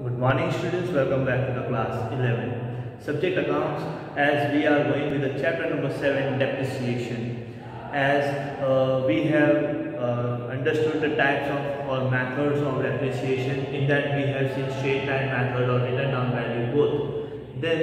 Good morning students, welcome back to the class 11. Subject accounts, as we are going with the chapter number 7, depreciation. As we have understood the types of or methods of depreciation, in that we have seen straight line method or written down value both. Then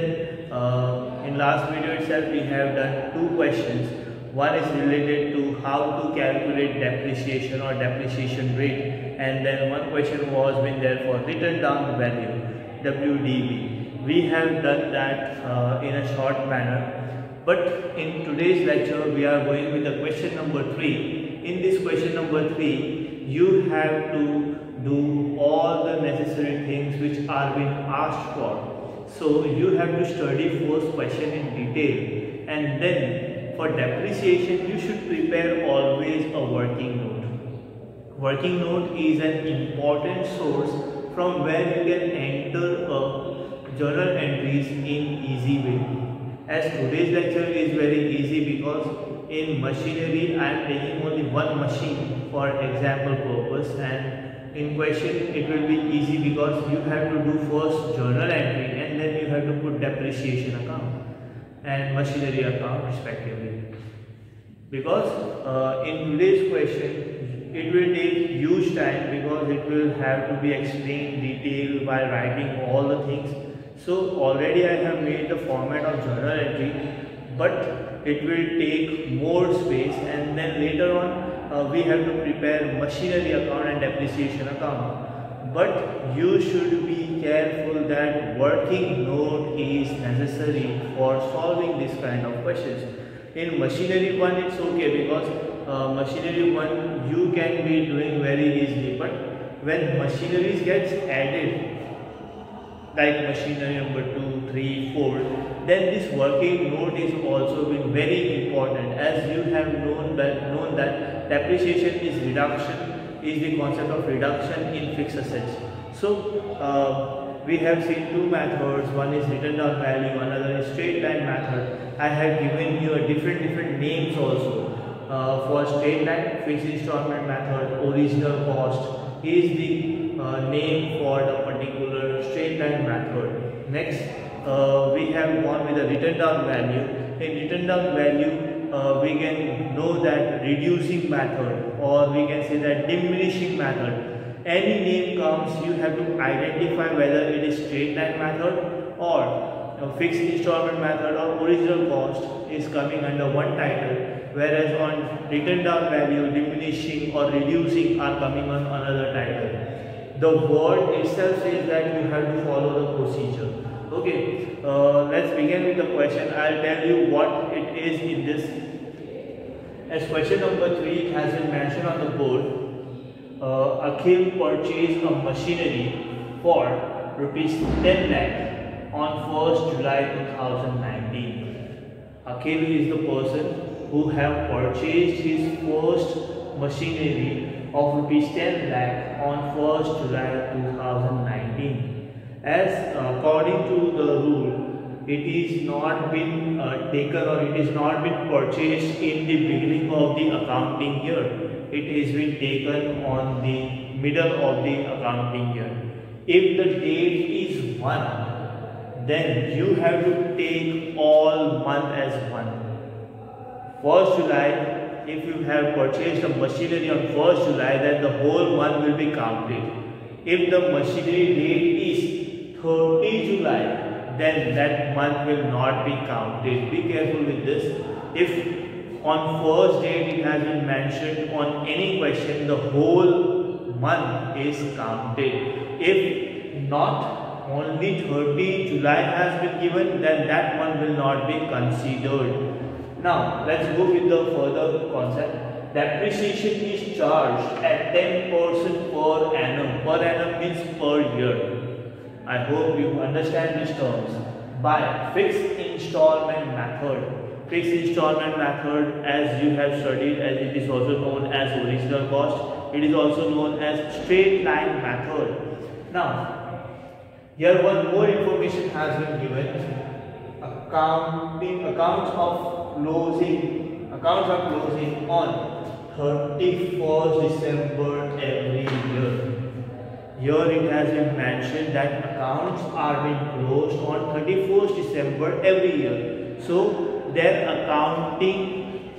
in last video itself we have done two questions. One is related to how to calculate depreciation or depreciation rate, and then one question was been there for written down value, WDV. We have done that in a short manner, but in today's lecture we are going with the question number 3. In this question number 3, you have to do all the necessary things which are being asked for. So you have to study first question in detail, and then for depreciation, you should prepare always a working note. Working note is an important source from where you can enter journal entries in easy way. As today's lecture is very easy because in machinery I am taking only one machine for example purpose, and in question it will be easy because you have to do first journal entry and then you have to put depreciation account and machinery account respectively, because in today's question it will take huge time because it will have to be explained detail by writing all the things. So already I have made the format of journal entry, but it will take more space, and then later on we have to prepare machinery account and depreciation account. But you should be careful that working note is necessary for solving this kind of questions. In machinery 1 it's okay because machinery 1 you can be doing very easily, but when machineries gets added like machinery number 2, 3, 4, then this working note is also been very important, as you have known that depreciation is reduction, is the concept of reduction in fixed assets. So we have seen two methods. One is written down value, another is straight line method. I have given you a different names also. For straight line, fixed installment method, original cost is the name for the particular straight line method. Next we have gone with the written down value. In written down value we can know that reducing method, or we can say that diminishing method. Any name comes, you have to identify whether it is straight line method or fixed installment method or original cost is coming under one title, whereas on written down value, diminishing or reducing are coming on another title. The word itself says that you have to follow the procedure. Okay, let's begin with the question. I'll tell you what it is in this. As question number 3 has been mentioned on the board, Akhil purchased a machinery for rupees 10 lakh on 1st July 2019. Akhil is the person who have purchased his first machinery of rupees 10 lakh on 1st July 2019. As according to the rule, it is not been taken or it is not been purchased in the beginning of the accounting year. It has been taken on the middle of the accounting year. If the date is 1, then you have to take all month as 1. 1st July, if you have purchased a machinery on 1st July, then the whole month will be counted. If the machinery date is 30 July, then that month will not be counted. Be careful with this. If on first date it has been mentioned on any question, the whole month is counted. If not, only 30 July has been given, then that month will not be considered. Now let's go with the further concept. Depreciation is charged at 10% per annum. Per annum means per year. I hope you understand these terms. By fixed installment method. Fixed installment method, as you have studied, as it is also known as original cost. It is also known as straight line method. Now, here one more information has been given. Accounts of closing on 31st December every year. Here it has been mentioned that accounts are being closed on 31st December every year. So their accounting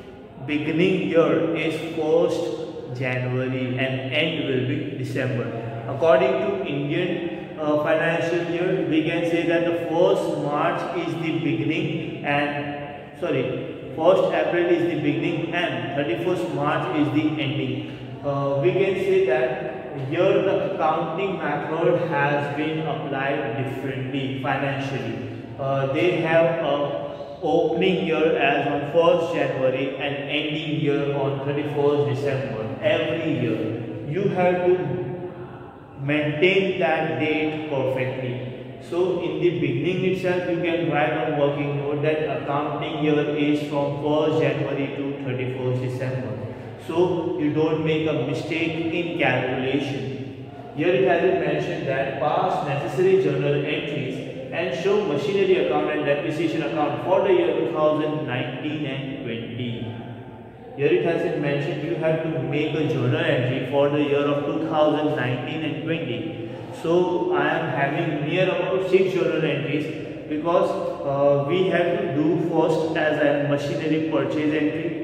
beginning year is 1st January and end will be December. According to Indian financial year, we can say that the 1st March is the beginning and 1st April is the beginning and 31st March is the ending. We can say that here the accounting method has been applied differently financially. They have a opening year as on 1st January and ending year on 31st December every year. You have to maintain that date perfectly. So in the beginning itself you can write on working note that accounting year is from 1st January to 31st December. So you don't make a mistake in calculation. Here it has been mentioned that pass necessary journal entries and show machinery account and depreciation account for the year 2019 and 20. Here it has been mentioned you have to make a journal entry for the year of 2019 and 20. So I am having near about 6 journal entries because we have to do first as a machinery purchase entry.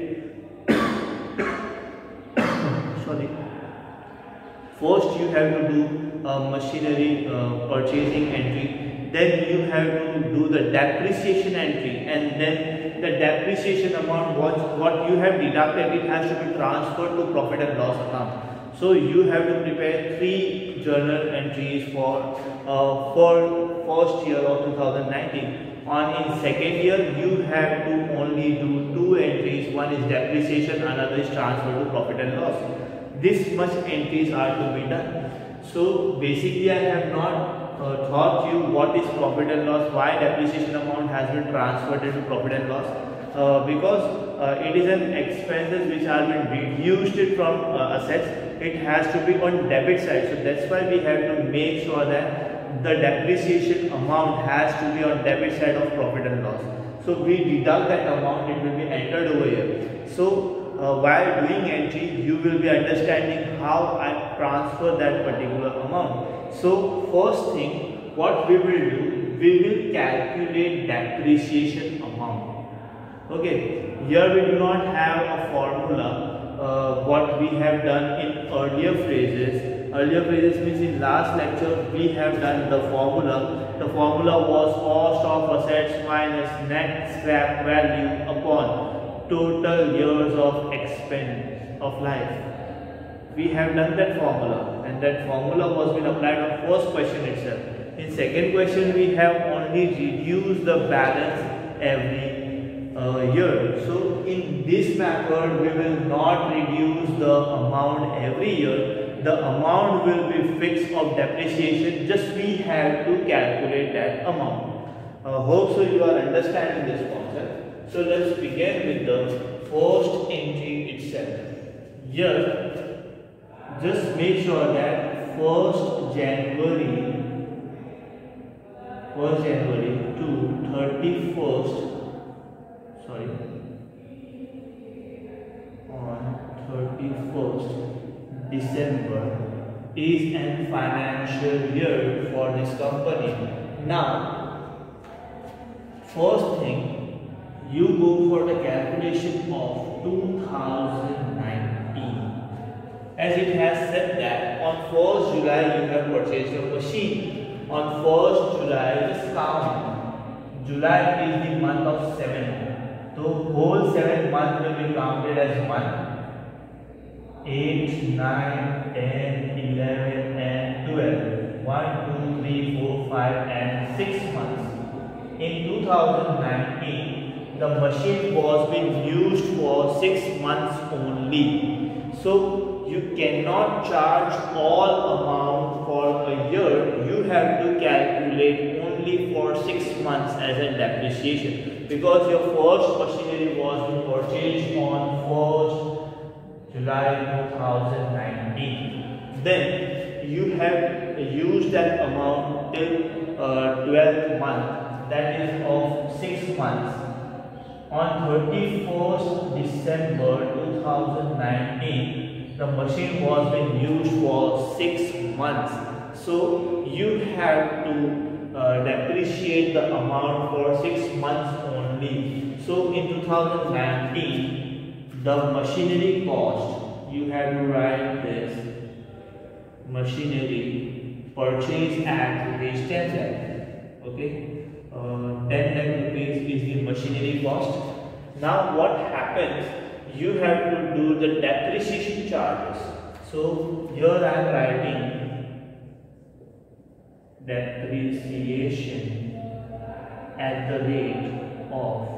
First you have to do a machinery purchasing entry, then you have to do the depreciation entry, and then the depreciation amount what you have deducted, it has to be transferred to profit and loss account. So you have to prepare 3 journal entries for first year of 2019. In second year you have to only do 2 entries, one is depreciation, another is transfer to profit and loss. This much entries are to be done. So basically I have not taught you what is profit and loss, why depreciation amount has been transferred into profit and loss, because it is an expenses which are being reduced from assets. It has to be on debit side, so that's why we have to make sure that the depreciation amount has to be on debit side of profit and loss. So we deduct that amount, it will be entered over here. So while doing entry, you will be understanding how I transfer that particular amount. So first thing, what we will do, we will calculate depreciation amount. Okay, here we do not have a formula. What we have done in earlier phrases. Earlier phrases means in last lecture we have done the formula. The formula was cost of assets minus net scrap value upon total years of expense of life. We have done that formula, and that formula was been applied on first question itself. In second question we have only reduced the balance every year. So in this method we will not reduce the amount every year. The amount will be fixed of depreciation, just we have to calculate that amount. Hope so you are understanding this concept. So let's begin with the first entry itself. Here, just make sure that 1st January to 31st, on 31st December is an financial year for this company. Now, first thing, you go for the calculation of 2019. As it has said that on 1st July you have purchased your machine. On 1st July, just count. July is the month of 7. So whole 7 months will be counted as 1. 8, 9, 10, 11 and 12. 1, 2, 3, 4, 5 and 6 months. In 2019, the machine was being used for 6 months only. So you cannot charge all amount for a year. You have to calculate only for 6 months as a depreciation, because your first machinery was being purchased on 1st July 2019. Then you have used that amount till 12th month, that is of 6 months. On 31st December 2019, the machine was being used for 6 months. So you have to depreciate the amount for 6 months only. So in 2019, the machinery cost, you have to write this machinery purchase at rupees 10 lakh. Okay, 10 lakh rupees is the machinery cost. Now what happens? You have to do the depreciation charges. So here I am writing depreciation at the rate of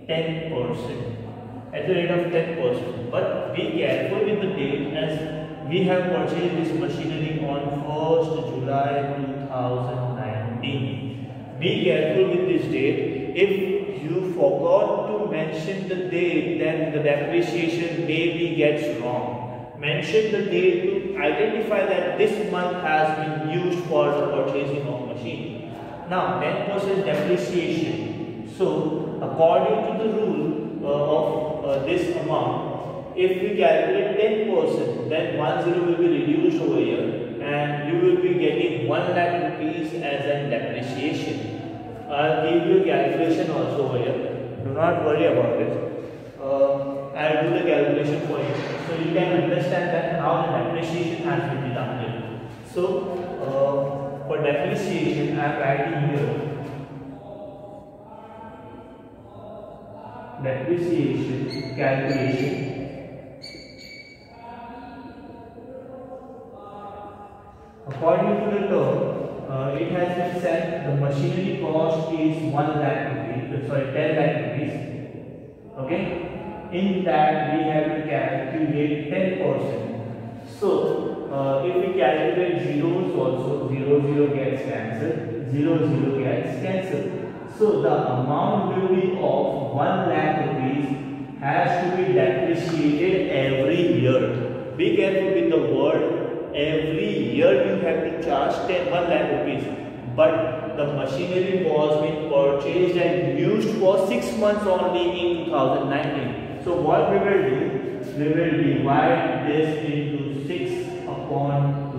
10%. At the rate of 10%. But be careful with the date, as we have purchased this machinery on 1st July 2019. Be careful with this date. If you forgot to mention the date, then the depreciation maybe gets wrong. Mention the date to identify that this month has been used for the purchasing of machine. Now 10% depreciation. So according to the rule of this amount, if we calculate 10%, then 10 will be reduced over here and you will be getting 1 lakh rupees as a depreciation. I'll give you a calculation also over here. Do not worry about it. I'll do the calculation for you, so you can understand that how the depreciation has been deducted. So for depreciation, I am writing here depreciation calculation. According to the term, it has been said the machinery cost is 1 lakh rupees, 10 lakh rupees. Okay. In that we have to calculate 10%. So if we calculate zeros also, 0 gets cancelled, 0 gets cancelled. So the amount will be of 1 lakh rupees has to be depreciated every year. Be careful with the word every year. You have to charge 1 lakh rupees. But the machinery was being purchased and used for 6 months only in 2019. So what we will do, we will divide this into 6 upon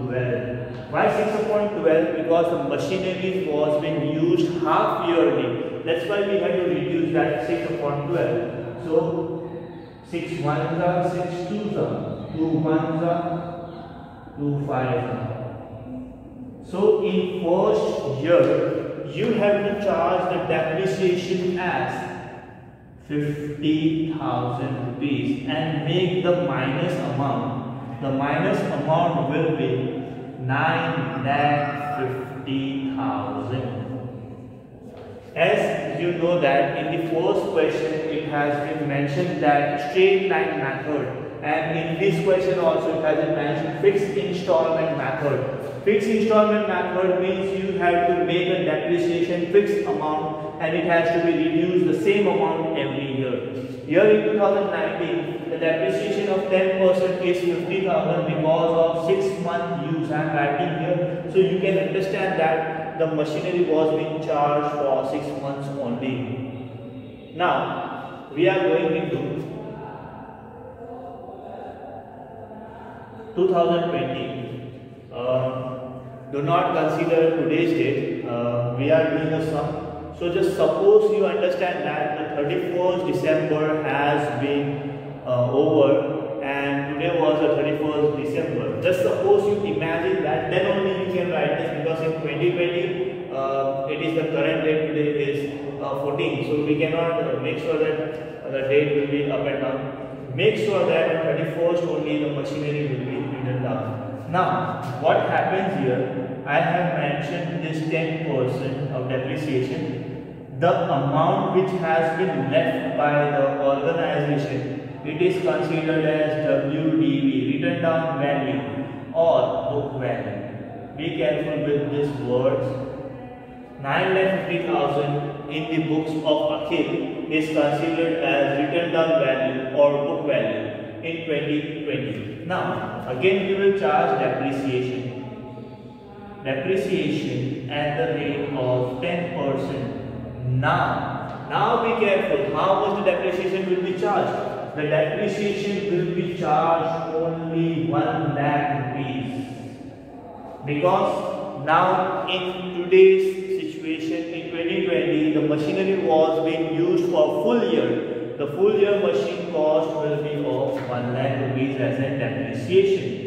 12. Why 6 upon 12? Because the machinery was being used half yearly. That's why we have to reduce that 6 upon 12. So 6 ones are 6 twos are, 2 ones are 2 fives are. So in first year, you have to charge the depreciation as 50,000 rupees and make the minus amount. The minus amount will be 9,50,000. As you know that in the first question it has been mentioned that straight line method, and in this question also it has been mentioned fixed installment method. Fixed installment method means you have to make a depreciation fixed amount and it has to be reduced the same amount every year. Here in 2019, the depreciation of 10% is 50,000 because of 6 month use. I am writing here, so you can understand that the machinery was being charged for 6 months only. Now we are going into 2020. Do not consider today's date. We are doing a sum. So just suppose you understand that the 31st December has been over and today was the 31st December. Just suppose you imagine that, then only you can write this, because in 2020 it is the current date today is 14. So we cannot make sure that the date will be up and down. Make sure that on 31st only the machinery will be written down. Now, what happens here, I have mentioned this 10% of depreciation. The amount which has been left by the organization, it is considered as WDV, written down value or book value. Be careful with these words. 9,50,000 in the books of Akhil is considered as written down value or book value in 2020. Now, again we will charge depreciation. Depreciation at the rate of 10%. Now be careful. How much the depreciation will be charged? The depreciation will be charged only 1 lakh rupees. Because now in today's situation in 2020, the machinery was being used for full year. The full year machine cost will be of 1 lakh rupees as a depreciation.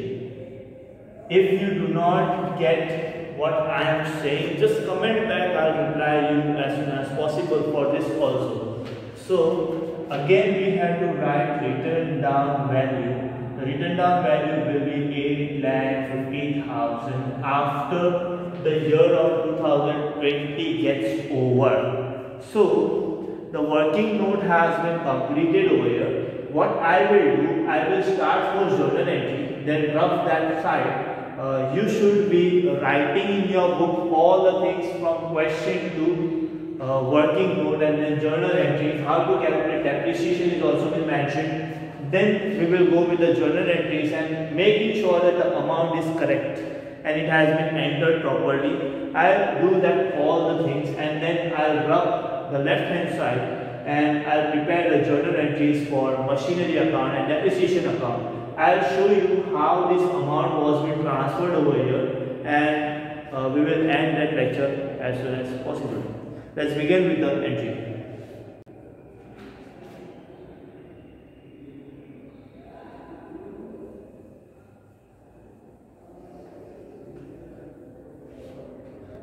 If you do not get what I am saying, just comment back, I'll reply you as soon as possible for this also. So again we have to write written down value. The written down value will be 8,50,000 after the year of 2020 gets over. So the working note has been completed over here. What I will do, I will start for journal entry, then rough that side. You should be writing in your book all the things from question to working note, and then journal entry. How to calculate depreciation is also been mentioned. Then we will go with the journal entries and making sure that the amount is correct and it has been entered properly. I'll do that all the things, and then I'll rub the left hand side and I'll prepare the journal entries for machinery account and depreciation account. I'll show you how this amount was being transferred over here, and we will end that lecture as soon as possible. Let's begin with the entry.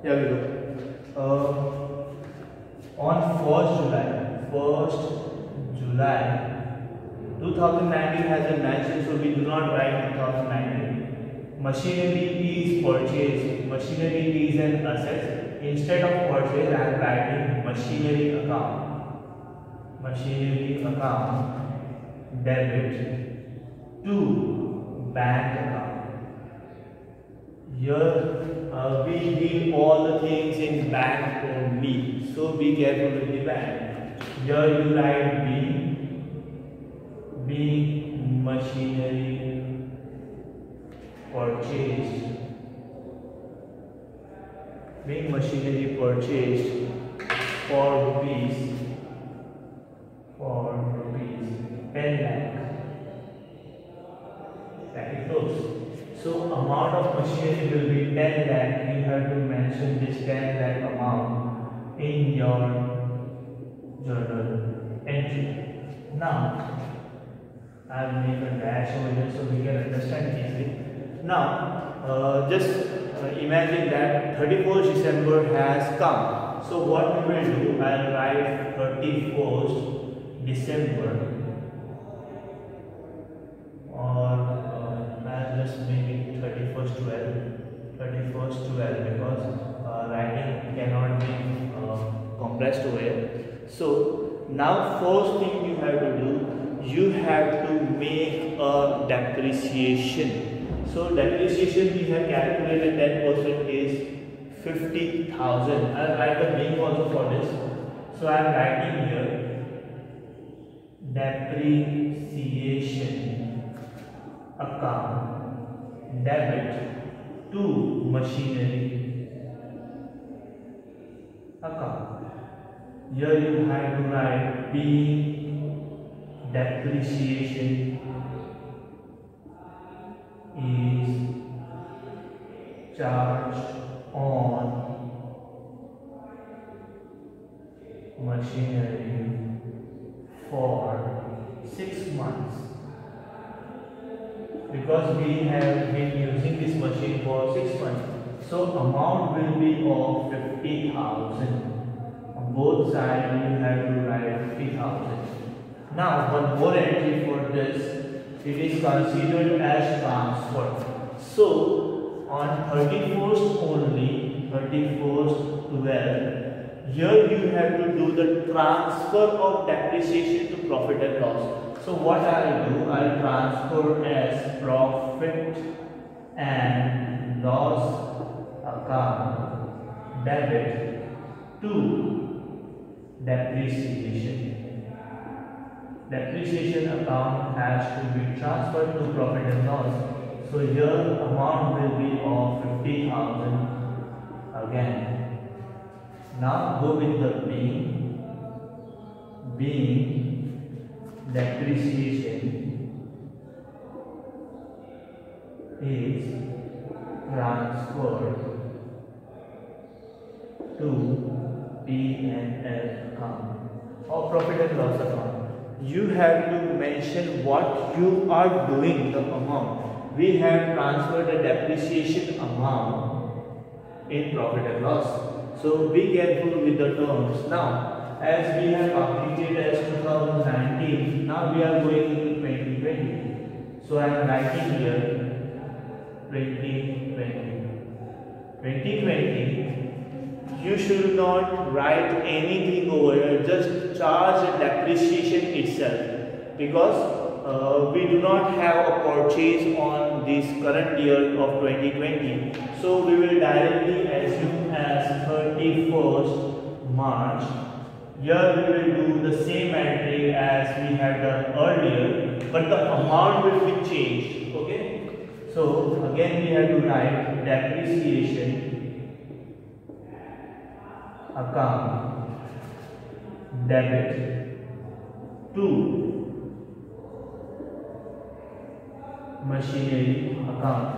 Here we go. On 1st July 2019 has been mentioned, so we do not write 2019. Machinery is purchased. Machinery is an asset. Instead of purchase, I am writing machinery account. Machinery account debit to bank account. Here we need all the things in bank only, so be careful with the bank. Here you write being machinery purchased. Being machinery purchased for rupees 10 lakh. That is close. So amount of machinery will be 10 lakh. You have to mention this 10 lakh amount in your journal entry. Now I'll make a dash over here so we can understand easily. Now just imagine that 31st December has come. So what we will do, I'll write 31st December, or I'll just make it 31st 12 because writing cannot be compressed over here. So now first thing you have to do, you have to make a depreciation. So depreciation we have calculated 10% is 50,000. I'll write the name also for this. So I am writing here depreciation account debit to machinery account. Here you have to write being depreciation is charged on machinery for 6 months, because we have been using this machine for 6 months. So amount will be of 50,000. On both sides you have to write 50,000. Now one more entry for this. It is considered as transfer. So on 31st only, 31st 12, here you have to do the transfer of depreciation to profit and loss. So what I will do, I will transfer as profit and loss account debit to depreciation. Depreciation account has to be transferred to profit and loss. So here amount will be of 50,000 again. Now go with the being depreciation is transferred to P&L account or profit and loss account. You have to mention what you are doing, the amount. We have transferred the depreciation amount in profit and loss. So be careful with the terms. Now, as we have completed as 2019, now we are going into 2020. So I am writing here 2020. 2020. You should not write anything over here, just charge the depreciation itself, because we do not have a purchase on this current year of 2020. So we will directly assume as 31st March. Here we will do the same entry as we have done earlier, but the amount will be changed. Okay. So again we have to write depreciation account debit to machinery account.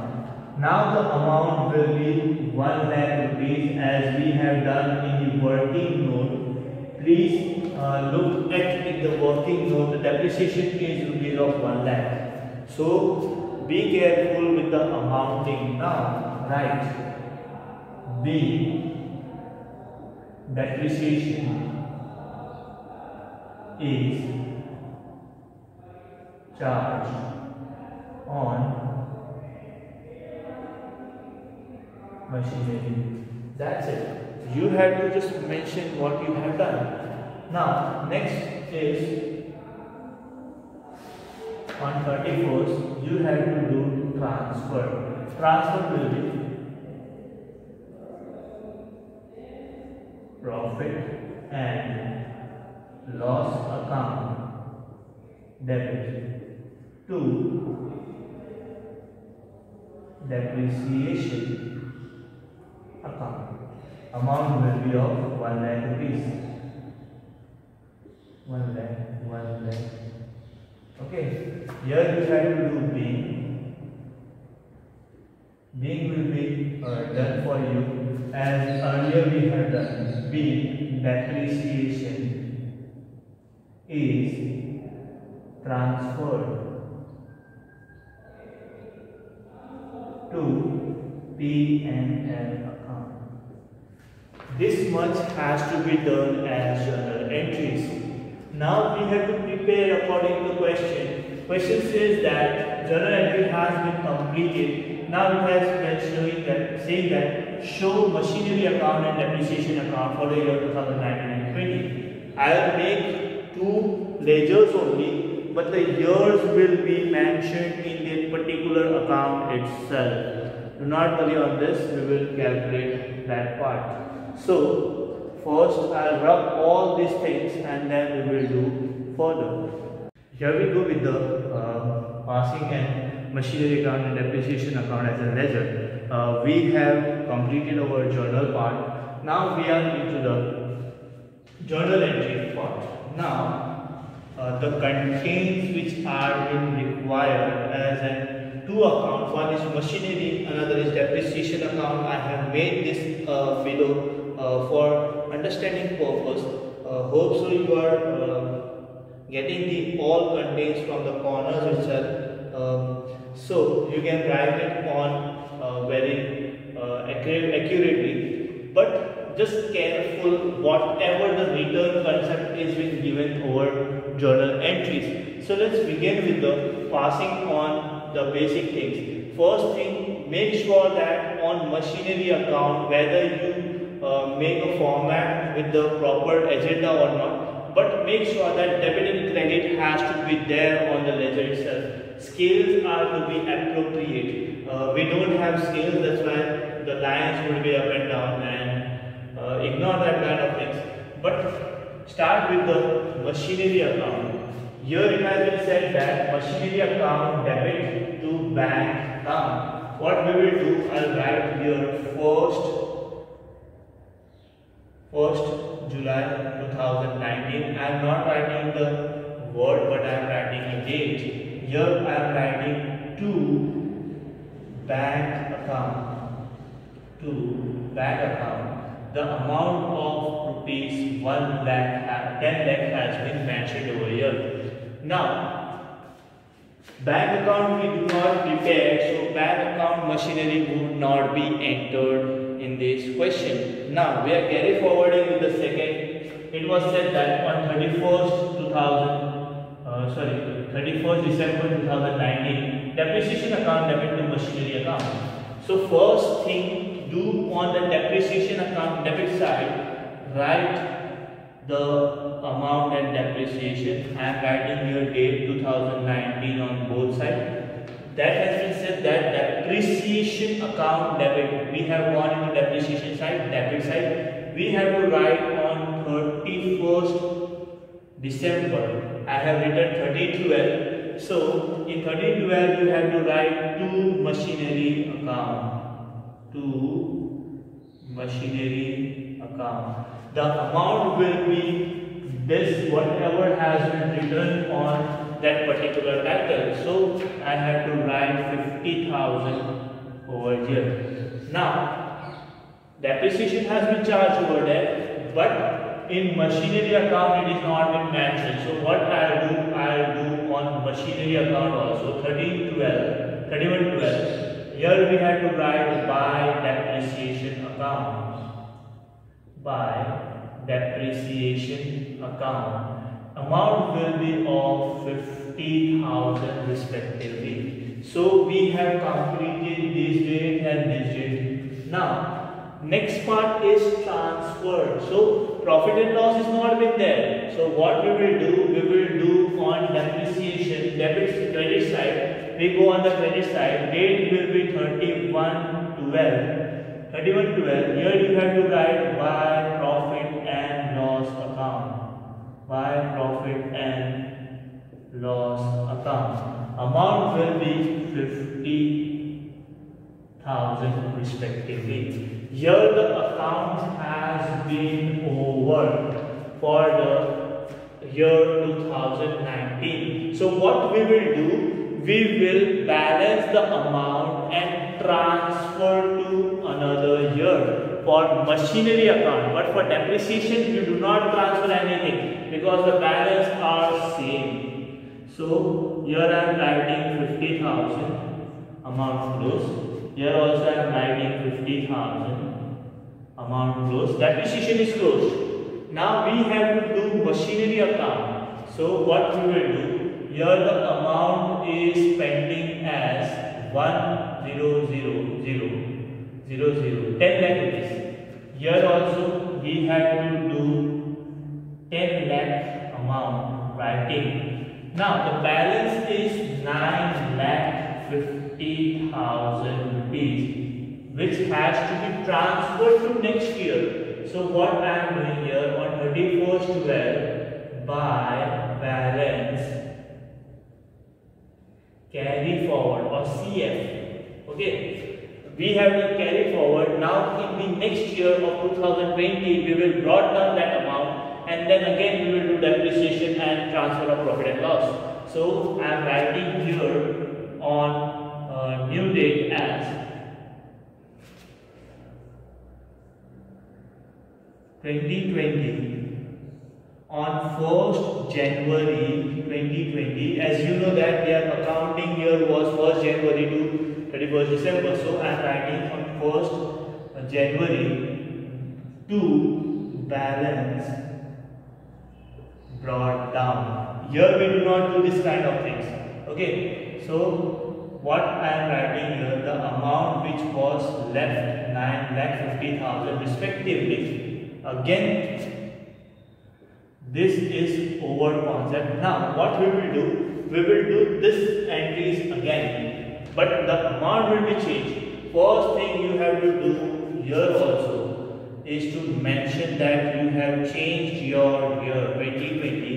Now the amount will be 1 lakh rupees as we have done in the working note. Please look at in the working note, the depreciation is rupees of 1 lakh. So be careful with the amounting. Now write B. Depreciation is charged on machinery. That's it. You have to just mention what you have done. Now, next is on 31st, you have to do transfer. Transfer will be profit and loss account debit to depreciation account. Amount will be of 1 lakh rupees. 1 lakh. Okay. Here you have to do being. Being will be done for you. As earlier we have done, B, depreciation is transferred to P&L account. This much has to be done as journal entries. Now we have to prepare according to the question. Question says that journal entry has been completed. Now it has been saying that show machinery account and depreciation account for the year 2019 and 20. I will make 2 ledgers only, but the years will be mentioned in the particular account itself. Do not worry on this, we will calculate that part. So, first I will rub all these things and then we will do further. Here we go with the passing and machinery account and depreciation account as a ledger. We have completed our journal part. Now we are into the journal entry part. Now the contents which are being required as an 2 accounts. One is machinery, another is depreciation account. I have made this below for understanding purpose. Hope so you are getting the all contents from the corners itself. So you can write it on very accurately, but just careful whatever the return concept is being given over journal entries. So let's begin with the passing on the basic things. First thing, make sure that on machinery account whether you make a format with the proper agenda or not, but make sure that debit and credit has to be there on the ledger itself. Scales are to be appropriate. We don't have scales, that's why the lines will be up and down, and ignore that kind of things. But start with the machinery account. Here it has been said that machinery account debit to bank account. What we will do, I'll write here 1st July 2019. I am not writing the word, but I am writing a date. Here I am writing to bank account. to bank account, the amount of rupees 1 lakh, 10 lakh has been mentioned over here. Now, bank account we do not prepare, so bank account machinery would not be entered in this question. Now, we are carry forwarding with the second. It was said that on 31st December 2019, depreciation account debit to machinery account. So first thing, do on the depreciation account debit side, write the amount and depreciation. I am writing here date 2019 on both sides. That has been said that depreciation account debit, we have gone into depreciation side, debit side. We have to write on 31st December. I have written 30/12. So in 30/12 you have to write to machinery account. To machinery account. The amount will be this, whatever has been written on that particular title. So I have to write 50,000 over here. Now, depreciation has been charged over there, but in machinery account it is not been mentioned. So what I'll do on machinery account also 31/12. Here we have to write by depreciation account. By depreciation account. Amount will be of 50,000 respectively. So we have completed this date and this date. Now, next part is transfer. So profit and loss is not been there. So what we will do on depreciation, debit credit side, we go on the credit side. Date will be 31/12. 31/12. Here you have to write by profit and loss account. By profit and loss account. Amount will be 50,000 respectively. Here the account has been over for the year 2019. So what we will do, we will balance the amount and transfer to another year for machinery account. But for depreciation you do not transfer anything because the balance are same. So here I am writing 50,000 amount close. Here also I am writing 50,000 amount close. Depreciation is closed. Now we have to do machinery account. So what we will do, here the amount is pending as 10 lakh rupees. Here also we have to do 10 lakh amount writing. Now the balance is 9,50,000 rupees, which has to be transferred to next year. So what I am doing here on 31/12 by balance carry forward or CF. Okay, we have to carry forward. Now in the next year of 2020 we will brought down that amount, and then again we will do depreciation and transfer of profit and loss. So I am writing here on new date as 2020 on 1st January 2020. As you know that their accounting year was 1st January to 31st December. So I am writing on 1st January to balance brought down. Here we do not do this kind of things. Okay, so what I am writing here, the amount which was left 9,50,000 respectively. Again, this is over concept. Now what we will do this entries again, but the amount will be changed. First thing you have to do here also is to mention that you have changed your year 2020.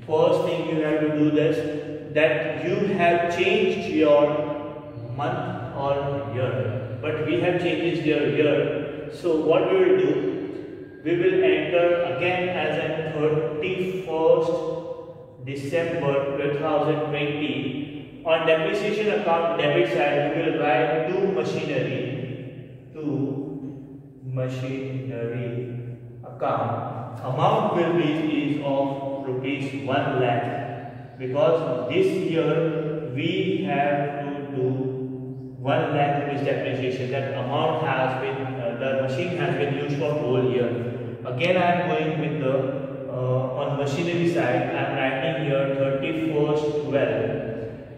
First thing you have to do this, that you have changed your month or year, but we have changed your year. So what we will do, we will enter again as a 31st December 2020 On depreciation account debit side, we will write to machinery account. Amount will be is of rupees 1 lakh, because this year we have to do 1 lakh rupees depreciation. That amount has been the machine has been used for whole year. Again, I am going with the on machinery side. I am writing here 31st 12.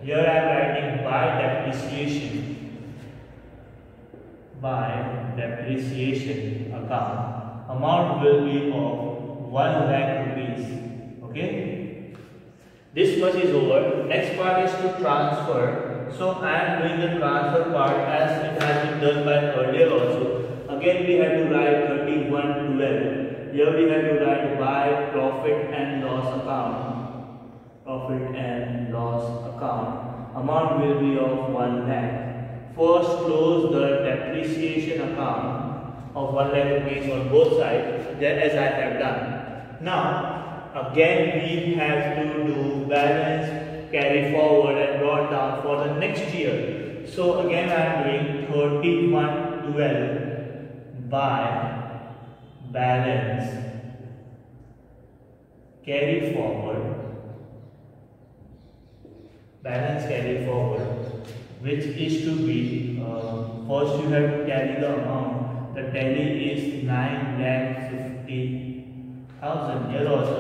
Here I am writing by depreciation account. Amount will be of 1 lakh rupees. Okay. This much is over. Next part is to transfer. So I am doing the transfer part as it has been done by earlier also. Again we have to write 3112. Here we have to write by profit and loss account. Profit and loss account. Amount will be of 1 lakh. First close the depreciation account of 1 lakh rupees on both sides, as I have done. Now again we have to do balance, carry forward and brought down for the next year. So again I am doing 3112 by balance, carry forward, which is to be first you have to carry the amount. The tally is 9,50,000. Here also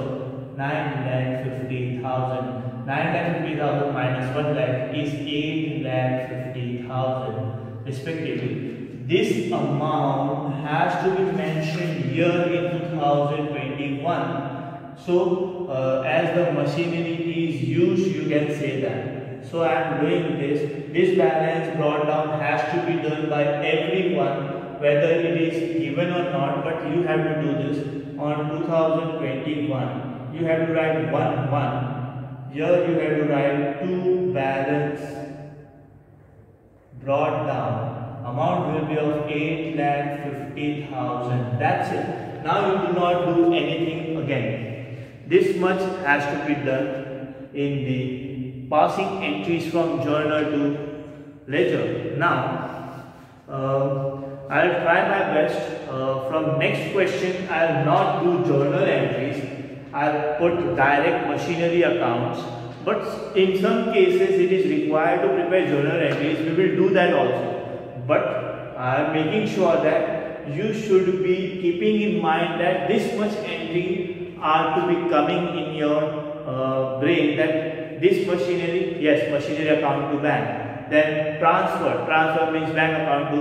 9,50,000. 9,50,000 minus 1 lakh is 8,50,000 respectively. This amount has to be mentioned here in 2021. So as the machinery is used, you can say that. So I am doing this. This balance brought down has to be done by everyone, whether it is given or not, but you have to do this on 2021. You have to write 1. Here you have to write 2 balance brought down. Amount will be of 8,50,000. That's it. Now you do not do anything again. This much has to be done in the passing entries from journal to ledger. Now I'll try my best. From next question, I'll not do journal entries. I'll put direct machinery accounts. But in some cases, it is required to prepare journal entries. We will do that also. But I'm making sure that you should be keeping in mind that this much entry are to be coming in your brain, that this machinery, yes, machinery account to bank. Then transfer means bank account to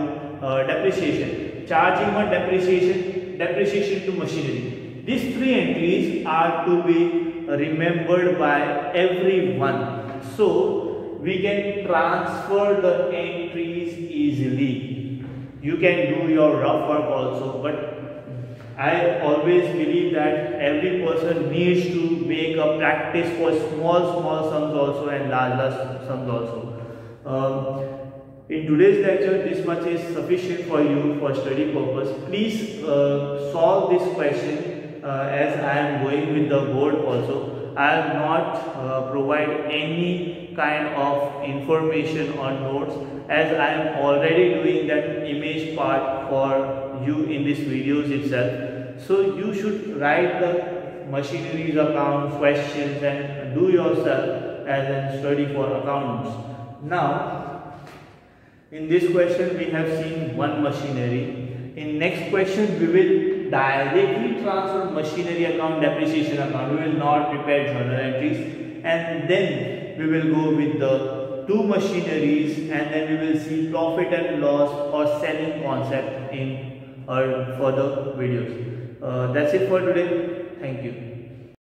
depreciation. Charging on depreciation to machinery. These 3 entries are to be remembered by everyone. So we can transfer the entries easily. You can do your rough work also, but I always believe that every person needs to make a practice for small sums also and large sums also. In today's lecture, this much is sufficient for you for study purpose. Please solve this question as I am going with the board also. I will not provide any kind of information or notes, as I am already doing that image part for you in this videos itself. So you should write the machineries account questions and do yourself as a study for accounts. Now in this question we have seen one machinery. In next question we will directly transfer machinery account, depreciation account. We will not prepare journal entries, and then we will go with the 2 machineries, and then we will see profit and loss or selling concept in further videos. That's it for today. Thank you.